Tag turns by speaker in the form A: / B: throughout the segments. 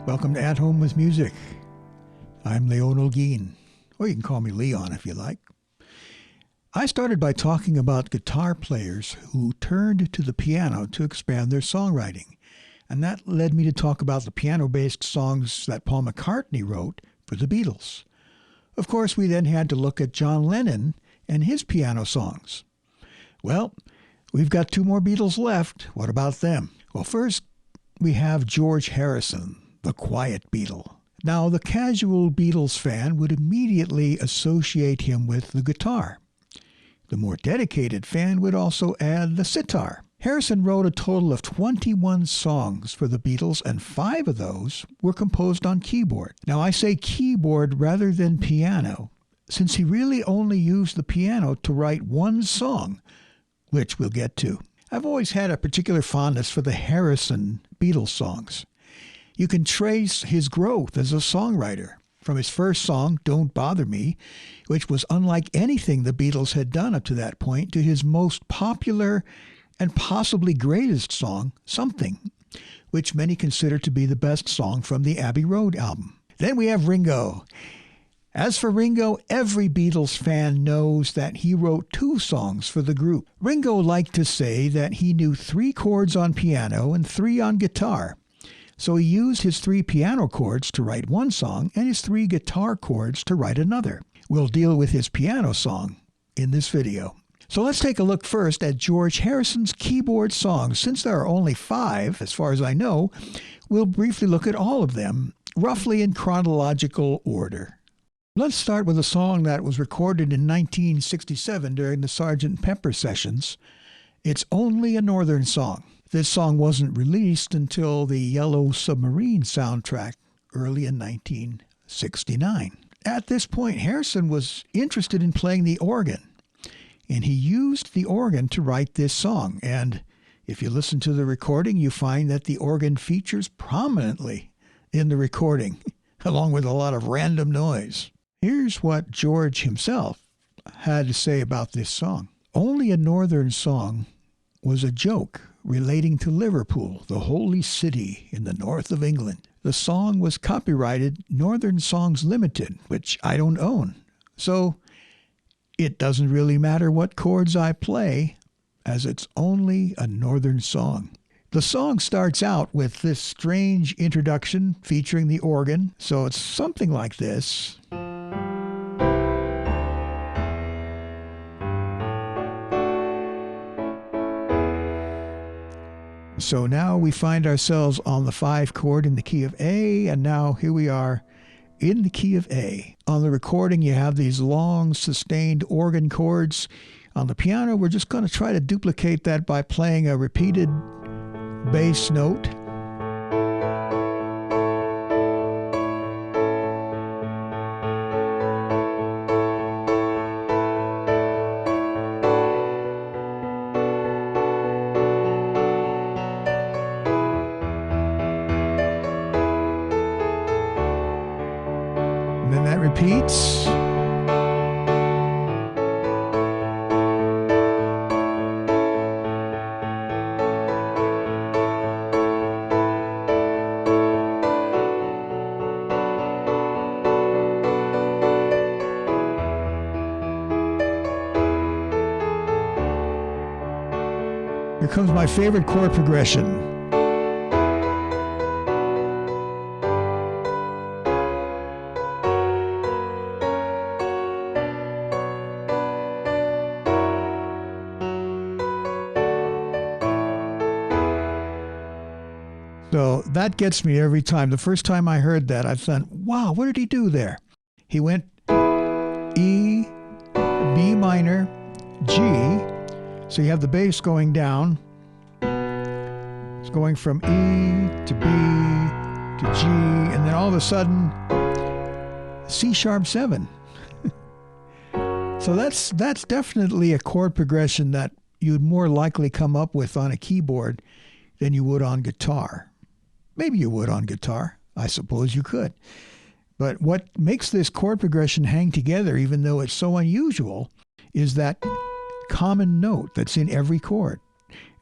A: Welcome to At Home with Music. I'm Leon Olguin, or you can call me Leon if you like. I started by talking about guitar players who turned to the piano to expand their songwriting, and that led me to talk about the piano-based songs that Paul McCartney wrote for the Beatles. Of course, we then had to look at John Lennon and his piano songs. Well, we've got two more Beatles left. What about them? Well, first, we have George Harrison, the quiet Beatle. Now, the casual Beatles fan would immediately associate him with the guitar. The more dedicated fan would also add the sitar. Harrison wrote a total of 21 songs for the Beatles, and 5 of those were composed on keyboard. Now, I say keyboard rather than piano, since he really only used the piano to write one song, which we'll get to. I've always had a particular fondness for the Harrison Beatles songs. You can trace his growth as a songwriter, from his first song, Don't Bother Me, which was unlike anything the Beatles had done up to that point, to his most popular and possibly greatest song, Something, which many consider to be the best song from the Abbey Road album. Then we have Ringo. As for Ringo, every Beatles fan knows that he wrote 2 songs for the group. Ringo liked to say that he knew 3 chords on piano and 3 on guitar. So he used his 3 piano chords to write one song and his 3 guitar chords to write another. We'll deal with his piano song in this video. So let's take a look first at George Harrison's keyboard songs. Since there are only 5, as far as I know, we'll briefly look at all of them, roughly in chronological order. Let's start with a song that was recorded in 1967 during the Sgt. Pepper sessions. It's Only a Northern Song. This song wasn't released until the Yellow Submarine soundtrack early in 1969. At this point, Harrison was interested in playing the organ, and he used the organ to write this song. And if you listen to the recording, you find that the organ features prominently in the recording, along with a lot of random noise. Here's what George himself had to say about this song. Only a Northern Song was a joke relating to Liverpool, the holy city in the north of England. The song was copyrighted Northern Songs Limited, which I don't own. So it doesn't really matter what chords I play, as it's only a Northern song. The song starts out with this strange introduction featuring the organ, so it's something like this. So now we find ourselves on the 5 chord in the key of A, and now here we are in the key of A. On the recording, you have these long, sustained organ chords. On the piano, we're just going to try to duplicate that by playing a repeated bass note. And then that repeats. Here comes my favorite chord progression. So that gets me every time. The first time I heard that, I thought, wow, what did he do there? He went E, B minor, G. So you have the bass going down. It's going from E to B to G, and then all of a sudden, C sharp 7. So that's definitely a chord progression that you'd more likely come up with on a keyboard than you would on guitar. Maybe you would on guitar. I suppose you could. But what makes this chord progression hang together, even though it's so unusual, is that common note that's in every chord.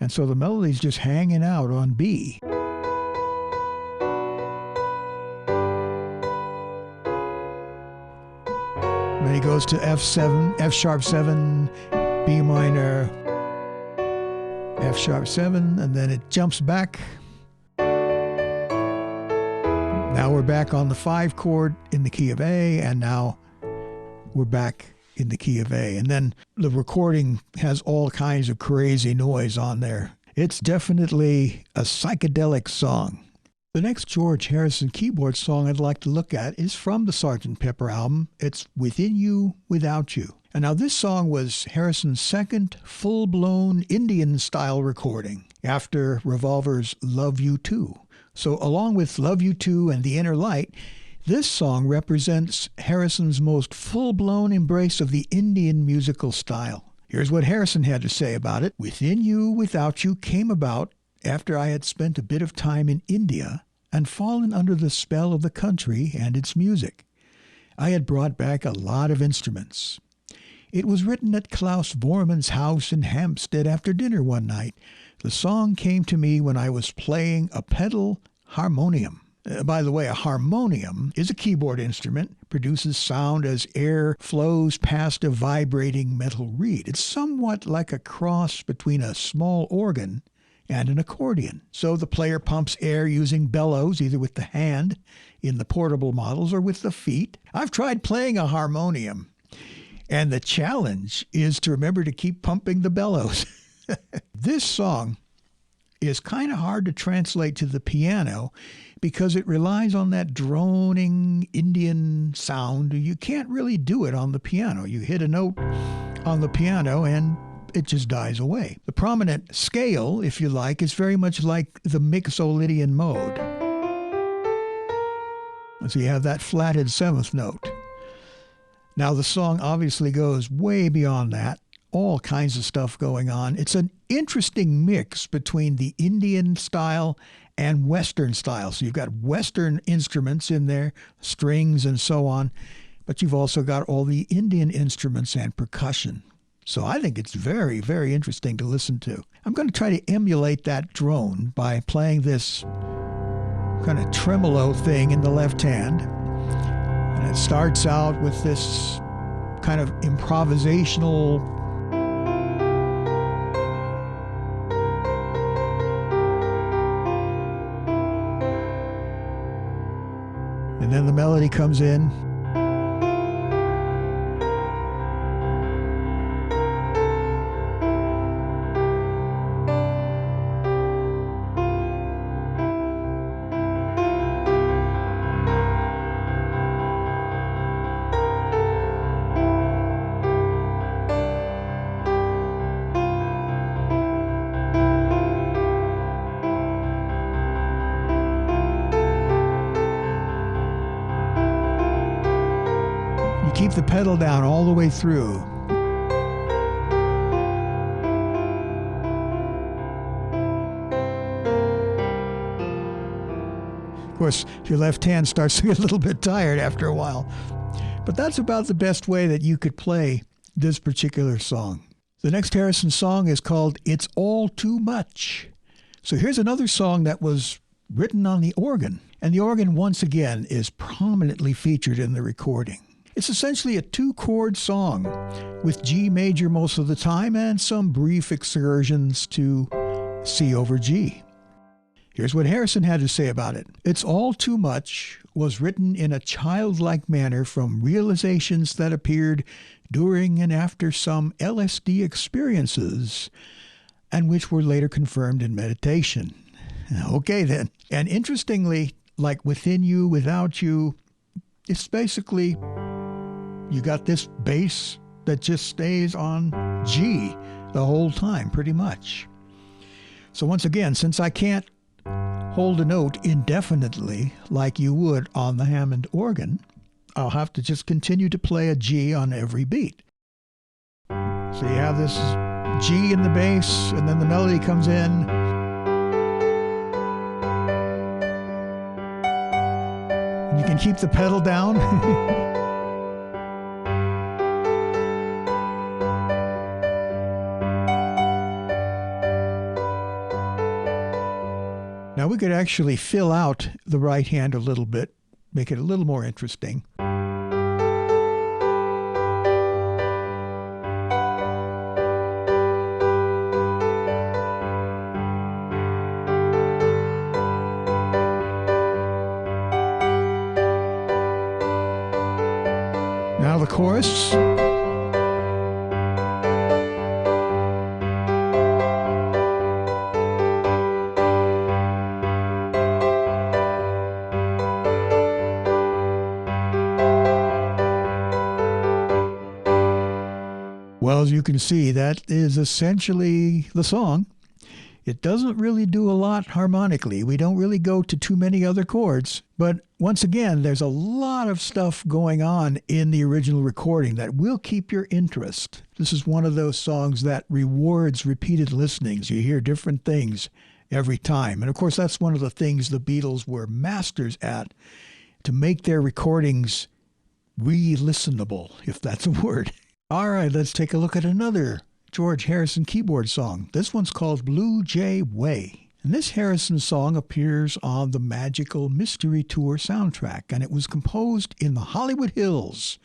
A: And so the melody's just hanging out on B. then he goes to F7, F sharp 7, B minor, F sharp 7, and then it jumps back. Now we're back on the 5 chord in the key of A, and now we're back in the key of A. And then the recording has all kinds of crazy noise on there. It's definitely a psychedelic song. The next George Harrison keyboard song I'd like to look at is from the Sgt. Pepper album. It's Within You, Without You. And now this song was Harrison's second full-blown Indian-style recording after Revolver's Love You Too. So along with Love You Too and The Inner Light, this song represents Harrison's most full-blown embrace of the Indian musical style. Here's what Harrison had to say about it. Within You, Without You came about after I had spent a bit of time in India and fallen under the spell of the country and its music. I had brought back a lot of instruments. It was written at Klaus Bormann's house in Hampstead after dinner one night. The song came to me when I was playing a pedal harmonium. By the way, a harmonium is a keyboard instrument, produces sound as air flows past a vibrating metal reed. It's somewhat like a cross between a small organ and an accordion. So the player pumps air using bellows, either with the hand in the portable models or with the feet. I've tried playing a harmonium, and the challenge is to remember to keep pumping the bellows. This song is kind of hard to translate to the piano because it relies on that droning Indian sound. You can't really do it on the piano. You hit a note on the piano and it just dies away. The prominent scale, if you like, is very much like the Mixolydian mode. So you have that flatted 7th note. Now the song obviously goes way beyond that. All kinds of stuff going on. It's an interesting mix between the Indian style and Western style. So you've got Western instruments in there, strings and so on, but you've also got all the Indian instruments and percussion. So I think it's very, very interesting to listen to. I'm going to try to emulate that drone by playing this kind of tremolo thing in the left hand. And it starts out with this kind of improvisational and then the melody comes in. Keep the pedal down all the way through. Of course, your left hand starts to get a little bit tired after a while. But that's about the best way that you could play this particular song. The next Harrison song is called It's All Too Much. So here's another song that was written on the organ. And the organ, once again, is prominently featured in the recording. It's essentially a 2-chord song with G major most of the time and some brief excursions to C over G. Here's what Harrison had to say about it. It's All Too Much was written in a childlike manner from realizations that appeared during and after some LSD experiences and which were later confirmed in meditation. Okay then. And interestingly, like Within You, Without You, it's basically you got this bass that just stays on G the whole time, pretty much. So once again, since I can't hold a note indefinitely like you would on the Hammond organ, I'll have to just continue to play a G on every beat. So you have this G in the bass, and then the melody comes in. And you can keep the pedal down. Now we could actually fill out the right hand a little bit, make it a little more interesting. chorus. Well, as you can see, that is essentially the song. It doesn't really do a lot harmonically. We don't really go to too many other chords. But once again, there's a lot of stuff going on in the original recording that will keep your interest. This is one of those songs that rewards repeated listenings. You hear different things every time. And of course, that's one of the things the Beatles were masters at, to make their recordings re-listenable, if that's a word. All right, let's take a look at another George Harrison keyboard song. This one's called Blue Jay Way. And this Harrison song appears on the Magical Mystery Tour soundtrack, and it was composed in the Hollywood Hills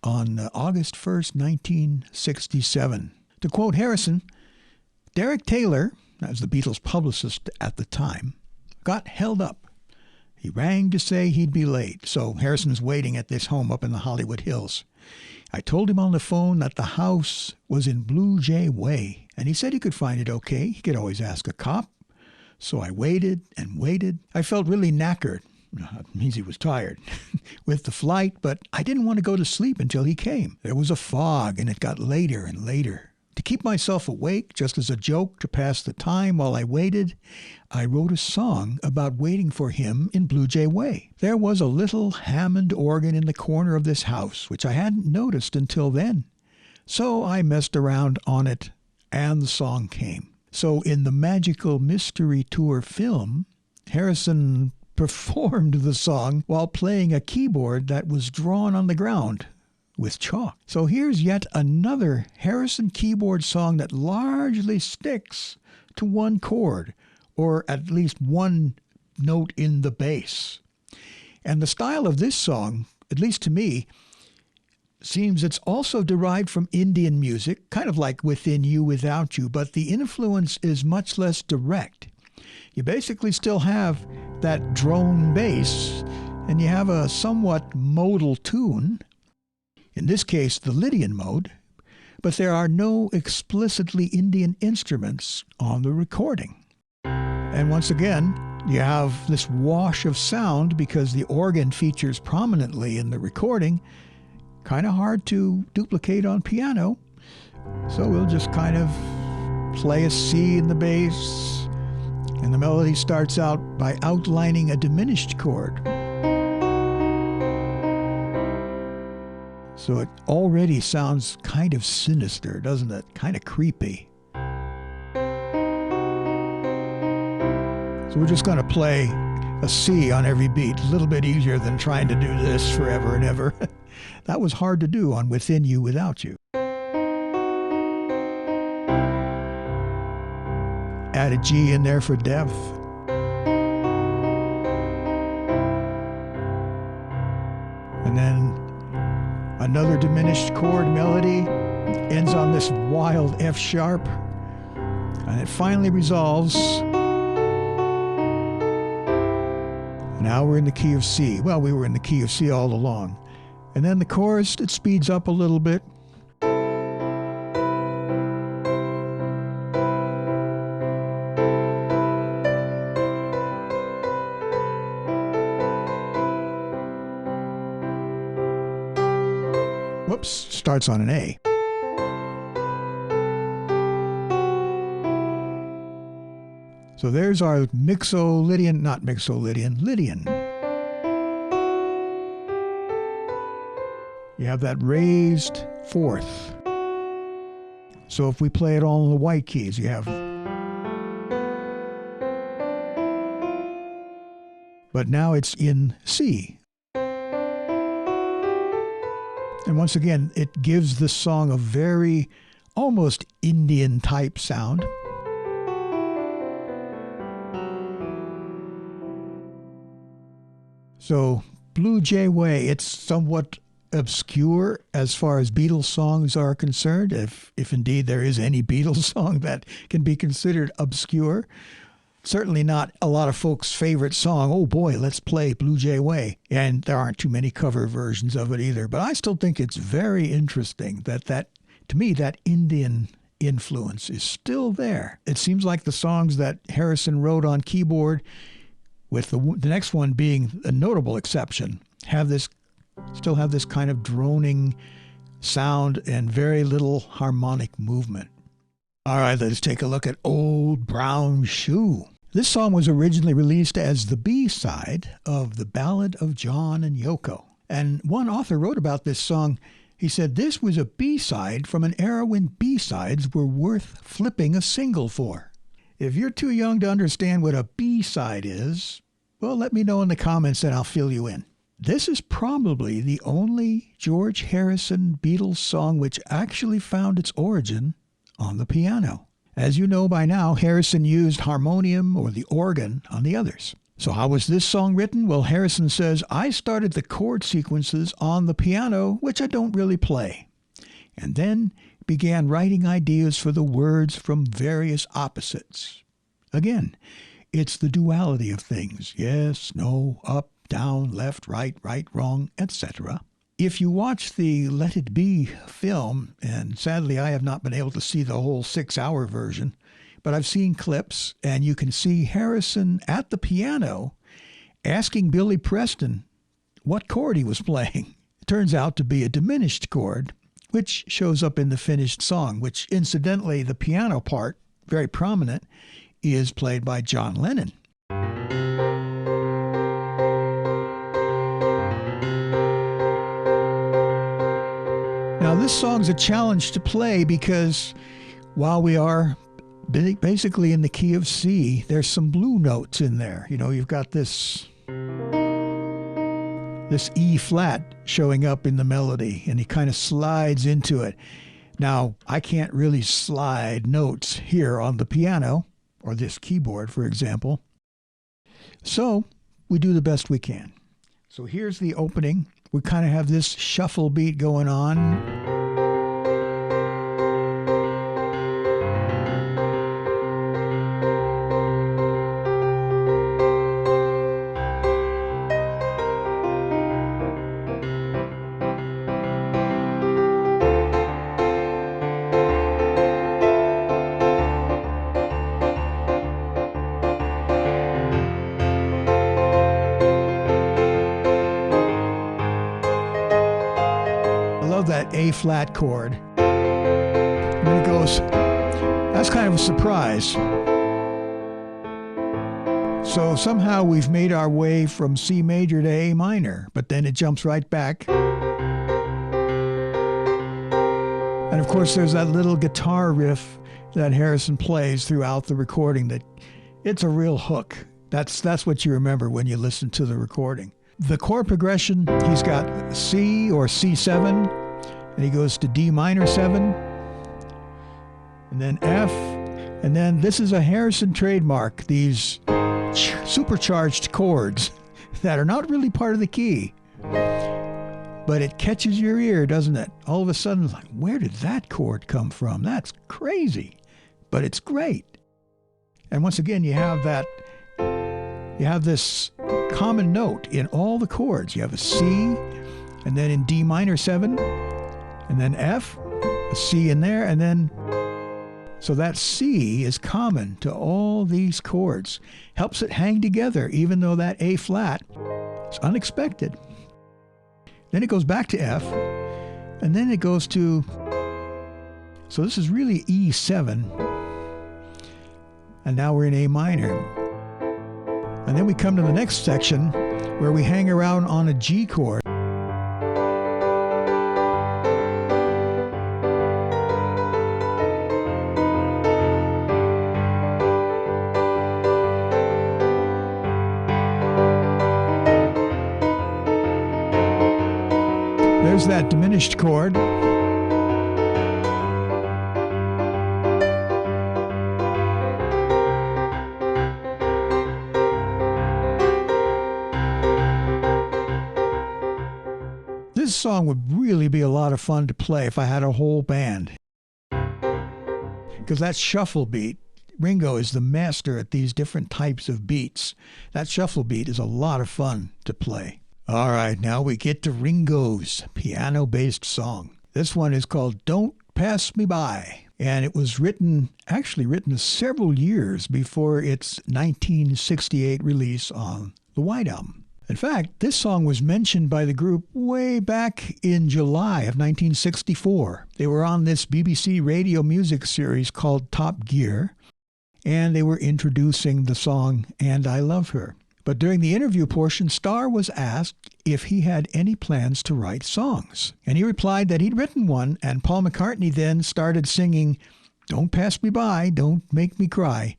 A: on August 1st, 1967. To quote Harrison, Derek Taylor, as the Beatles' publicist at the time, got held up. He rang to say he'd be late, so Harrison's waiting at this home up in the Hollywood Hills. I told him on the phone that the house was in Blue Jay Way, and he said he could find it okay. He could always ask a cop. So I waited and waited. I felt really knackered. It means he was tired with the flight, but I didn't want to go to sleep until he came. There was a fog, and it got later and later. To keep myself awake, just as a joke to pass the time while I waited, I wrote a song about waiting for him in Blue Jay Way. There was a little Hammond organ in the corner of this house, which I hadn't noticed until then. So I messed around on it, and the song came. So in the Magical Mystery Tour film, Harrison performed the song while playing a keyboard that was drawn on the ground with chalk. So here's yet another Harrison keyboard song that largely sticks to one chord, or at least one note in the bass. And the style of this song, at least to me, seems it's also derived from Indian music, kind of like Within You, Without You, but the influence is much less direct. You basically still have that drone bass, and you have a somewhat modal tune, in this case the Lydian mode, but there are no explicitly Indian instruments on the recording. And once again, you have this wash of sound because the organ features prominently in the recording. Kind of hard to duplicate on piano. So we'll just kind of play a C in the bass, and the melody starts out by outlining a diminished chord. So it already sounds kind of sinister, doesn't it? Kind of creepy. So we're just going to play a C on every beat. A little bit easier than trying to do this forever and ever. That was hard to do on Within You, Without You. Add a G in there for depth. And then another diminished chord melody ends on this wild F sharp, and it finally resolves. Now we're in the key of C. Well, we were in the key of C all along. And then the chorus, it speeds up a little bit. Whoops, starts on an A. So there's our Mixolydian, not Mixolydian, Lydian. You have that raised fourth. So if we play it all in the white keys, you have. But now it's in C. And once again, it gives the song a very almost Indian type sound. So Blue Jay Way, it's somewhat obscure as far as Beatles songs are concerned, if indeed there is any Beatles song that can be considered obscure. certainly not a lot of folks' favorite song. Oh boy, let's play Blue Jay Way. And there aren't too many cover versions of it either. But I still think it's very interesting that to me, that Indian influence is still there. It seems like the songs that Harrison wrote on keyboard, with the next one being a notable exception, still have this kind of droning sound and very little harmonic movement. All right, let's take a look at Old Brown Shoe. This song was originally released as the B-side of The Ballad of John and Yoko. And one author wrote about this song. He said this was a B-side from an era when B-sides were worth flipping a single for. If you're too young to understand what a B-side is, well, let me know in the comments and I'll fill you in. This is probably the only George Harrison Beatles song which actually found its origin on the piano. As you know by now, Harrison used harmonium or the organ on the others. So how was this song written? Well, Harrison says, I started the chord sequences on the piano, which I don't really play, and then began writing ideas for the words from various opposites. Again, it's the duality of things. Yes, no, up, down, left, right, wrong, etc. If you watch the Let It Be film, and sadly I have not been able to see the whole 6-hour version, but I've seen clips, and you can see Harrison at the piano asking Billy Preston what chord he was playing. It turns out to be a diminished chord, which shows up in the finished song, which incidentally, the piano part, very prominent, is played by John Lennon. Now, this song's a challenge to play because while we are basically in the key of C, there's some blue notes in there. You know, you've got this E flat showing up in the melody, and he kind of slides into it. Now, I can't really slide notes here on the piano, or this keyboard, for example. So we do the best we can. So here's the opening. We kind of have this shuffle beat going on. That A flat chord. And then it goes, that's kind of a surprise. So somehow we've made our way from C major to A minor, but then it jumps right back. And of course there's that little guitar riff that Harrison plays throughout the recording that it's a real hook. That's what you remember when you listen to the recording. The chord progression, he's got C or C7, and he goes to D minor 7, and then F, and then this is a Harrison trademark, these supercharged chords that are not really part of the key. But it catches your ear, doesn't it? All of a sudden, like, where did that chord come from? That's crazy, but it's great. And once again, you have this common note in all the chords. You have a C, and then in D minor 7, and then F, a C in there, and then, so that C is common to all these chords. Helps it hang together, even though that A flat is unexpected. Then it goes back to F, and then it goes to, so this is really E7, and now we're in A minor. And then we come to the next section where we hang around on a G chord. There's that diminished chord. This song would really be a lot of fun to play if I had a whole band. Because that shuffle beat Ringo is the master at these different types of beats. That shuffle beat is a lot of fun to play. All right, now we get to Ringo's piano-based song. This one is called Don't Pass Me By, and it was actually written several years before its 1968 release on the White Album. In fact, this song was mentioned by the group way back in July of 1964. They were on this BBC radio music series called Top Gear, and they were introducing the song And I Love Her. But during the interview portion, Starr was asked if he had any plans to write songs. And he replied that he'd written one, and Paul McCartney then started singing, Don't Pass Me By, Don't Make Me Cry,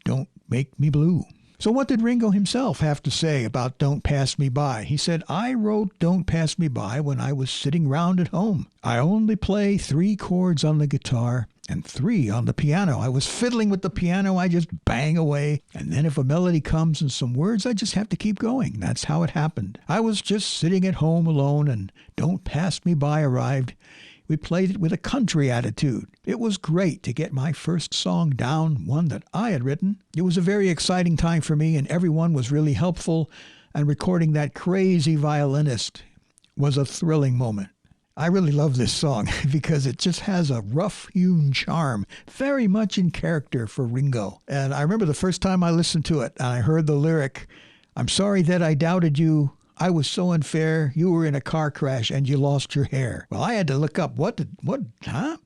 A: Don't Make Me Blue. So what did Ringo himself have to say about Don't Pass Me By? He said, I wrote Don't Pass Me By when I was sitting round at home. I only play 3 chords on the guitar and 3 on the piano. I was fiddling with the piano. I just bang away. And then if a melody comes and some words, I just have to keep going. That's how it happened. I was just sitting at home alone and Don't Pass Me By arrived. We played it with a country attitude. It was great to get my first song down, one that I had written. It was a very exciting time for me, and everyone was really helpful, and recording that crazy violinist was a thrilling moment. I really love this song because it just has a rough-hewn charm, very much in character for Ringo. And I remember the first time I listened to it, and I heard the lyric, I'm sorry that I doubted you. I was so unfair. You were in a car crash and you lost your hair. Well, I had to look up what, I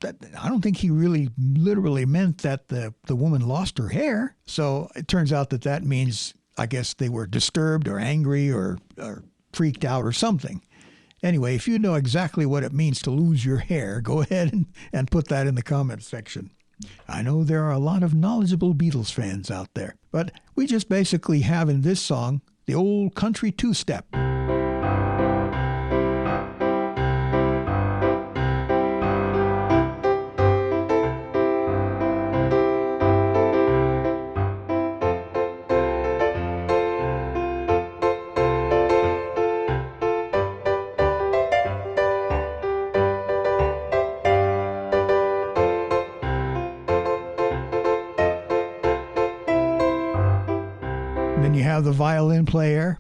A: don't think he really literally meant that the woman lost her hair. So it turns out that means, I guess they were disturbed or angry or freaked out or something. Anyway, if you know exactly what it means to lose your hair, go ahead and put that in the comments section. I know there are a lot of knowledgeable Beatles fans out there, but we just basically have in this song the old country two-step. And then you have the violin player.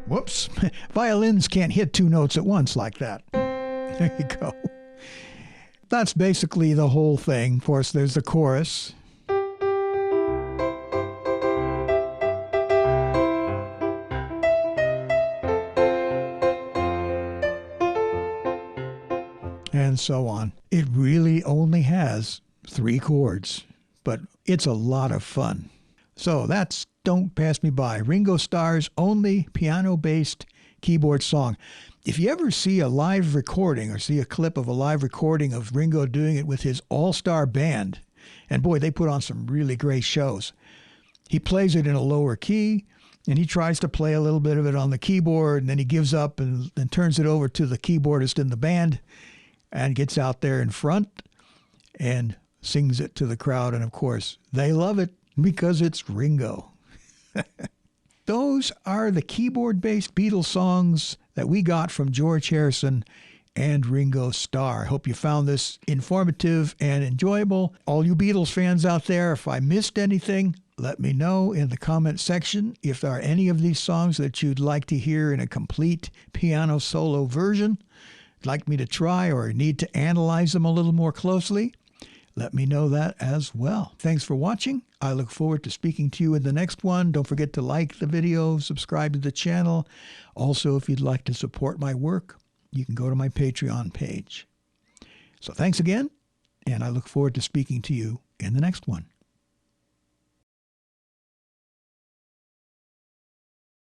A: Whoops. Violins can't hit 2 notes at once like that. There you go. That's basically the whole thing. Of course, there's the chorus. And so on. It really only has 3 chords, but it's a lot of fun. So that's Don't Pass Me By, Ringo Starr's only piano-based keyboard song. If you ever see a live recording or see a clip of a live recording of Ringo doing it with his all-star band, and boy, they put on some really great shows. He plays it in a lower key, and he tries to play a little bit of it on the keyboard, and then he gives up and turns it over to the keyboardist in the band and gets out there in front and sings it to the crowd, and of course, they love it because it's Ringo. Those are the keyboard-based Beatles songs that we got from George Harrison and Ringo Starr. I hope you found this informative and enjoyable. All you Beatles fans out there, if I missed anything, let me know in the comment section. If there are any of these songs that you'd like to hear in a complete piano solo version, like me to try or need to analyze them a little more closely, let me know that as well. Thanks for watching. I look forward to speaking to you in the next one. Don't forget to like the video, subscribe to the channel. Also, if you'd like to support my work, you can go to my Patreon page. So thanks again, and I look forward to speaking to you in the next one.